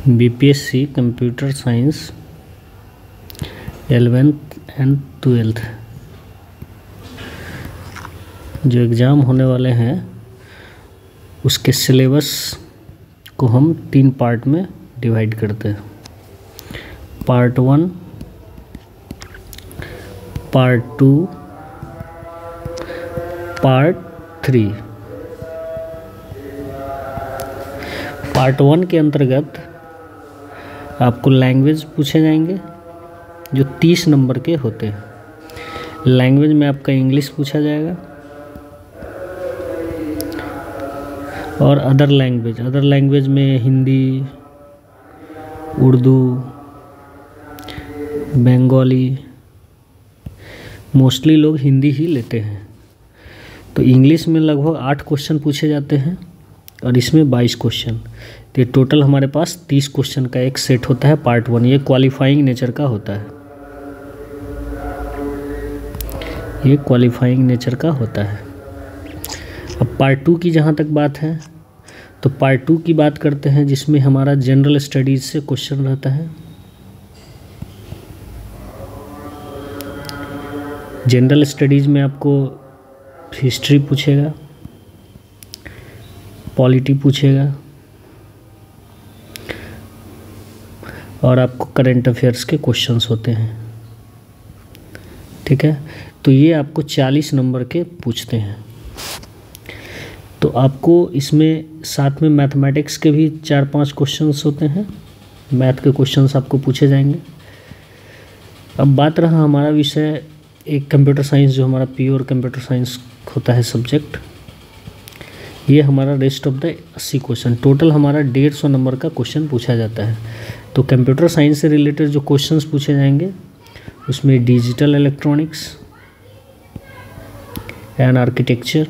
BPSC computer science 11th and 12th जो exam होने वाले हैं उसके सिलेबस को हम 3 पार्ट में डिवाइड करते हैं। Part 1, part 2, part 3। पार्ट 1 के अंतर्गत आपको लैंग्वेज पूछे जाएंगे जो 30 नंबर के होते हैं। लैंग्वेज में आपका इंग्लिश पूछा जाएगा और अदर लैंग्वेज में हिंदी, उर्दू, बंगाली, मोस्टली लोग हिंदी ही लेते हैं। तो इंग्लिश में लगभग 8 क्वेश्चन पूछे जाते हैं और इसमें 22 क्वेश्चन। तो टोटल हमारे पास 30 क्वेश्चन का एक सेट होता है पार्ट 1। ये क्वालिफाइंग नेचर का होता है, ये क्वालिफाइंग नेचर का होता है। अब पार्ट 2 की जहाँ तक बात है तो पार्ट 2 की बात करते हैं जिसमें हमारा जनरल स्टडीज़ से क्वेश्चन रहता है। जनरल स्टडीज़ में आपको हिस्ट्री पूछेगा, पॉलिटी पूछेगा और आपको करंट अफेयर्स के क्वेश्चंस होते हैं। ठीक है, तो ये आपको 40 नंबर के पूछते हैं। तो आपको इसमें साथ में मैथमेटिक्स के भी 4-5 क्वेश्चंस होते हैं। मैथ के क्वेश्चंस आपको पूछे जाएंगे। अब बात रहा हमारा विषय एक कंप्यूटर साइंस, जो हमारा प्योर कंप्यूटर साइंस होता है सब्जेक्ट। ये हमारा rest of the 80 question, total हमारा 150 नंबर का क्वेश्चन पूछा जाता है। तो कंप्यूटर साइंस से रिलेटेड जो क्वेश्चंस पूछे जाएंगे उसमें digital electronics and architecture,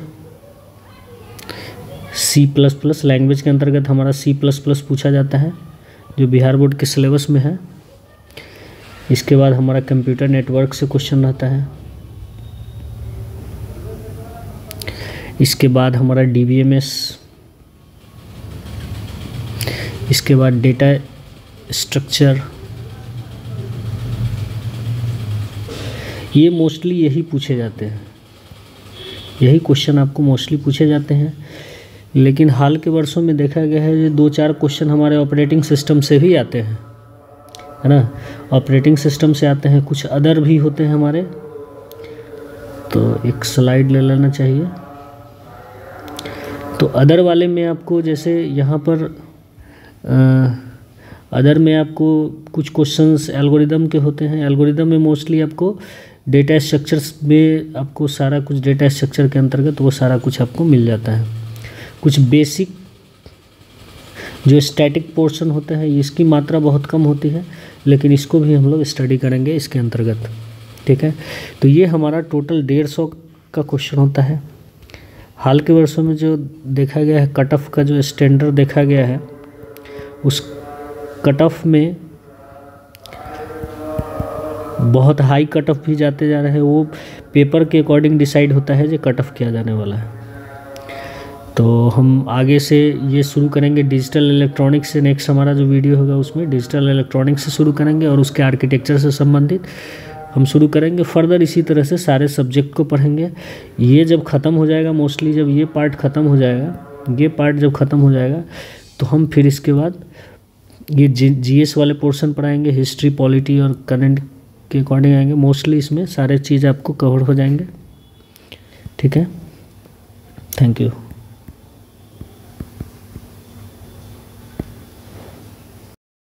C++ language के अंतर्गत हमारा C++ पूछा जाता है जो बिहार बोर्ड के सिलेबस में है। इसके बाद हमारा कंप्यूटर नेटवर्क से क्वेश्चन रहता है। इसके बाद हमारा DBMS, इसके बाद डेटा स्ट्रक्चर। ये मोस्टली यही पूछे जाते हैं, यही क्वेश्चन आपको मोस्टली पूछे जाते हैं। लेकिन हाल के वर्षों में देखा गया है ये 2-4 क्वेश्चन हमारे ऑपरेटिंग सिस्टम से भी आते हैं, है ना। ऑपरेटिंग सिस्टम से आते हैं, कुछ अदर भी होते हैं हमारे। तो एक स्लाइड ले लेना चाहिए। तो अदर वाले में आपको जैसे यहाँ पर अदर में आपको कुछ क्वेश्चंस एल्गोरिदम के होते हैं। एल्गोरिदम में मोस्टली आपको डेटा स्ट्रक्चर्स में आपको सारा कुछ डेटा स्ट्रक्चर के अंतर्गत वो सारा कुछ आपको मिल जाता है। कुछ बेसिक जो स्टैटिक पोर्शन होता है इसकी मात्रा बहुत कम होती है, लेकिन इसको भी हम लोग स्टडी करेंगे इसके अंतर्गत। ठीक है, तो ये हमारा टोटल 150 का क्वेश्चन होता है। हाल के वर्षों में जो देखा गया है कट ऑफ का जो स्टैंडर्ड देखा गया है, उस कट ऑफ में बहुत हाई कट ऑफ भी जाते जा रहे हैं। वो पेपर के अकॉर्डिंग डिसाइड होता है जो कट ऑफ किया जाने वाला है। तो हम आगे से ये शुरू करेंगे डिजिटल इलेक्ट्रॉनिक्स से। नेक्स्ट हमारा जो वीडियो होगा उसमें डिजिटल इलेक्ट्रॉनिक्स से शुरू करेंगे और उसके आर्किटेक्चर से संबंधित हम शुरू करेंगे। फर्दर इसी तरह से सारे सब्जेक्ट को पढ़ेंगे। ये जब ख़त्म हो जाएगा, मोस्टली जब ये पार्ट ख़त्म हो जाएगा, ये पार्ट जब ख़त्म हो जाएगा तो हम फिर इसके बाद ये GS वाले पोर्शन पढ़ाएंगे। हिस्ट्री, पॉलिटी और करंट के अकॉर्डिंग आएंगे। मोस्टली इसमें सारे चीज़ आपको कवर हो जाएंगे। ठीक है, थैंक यू।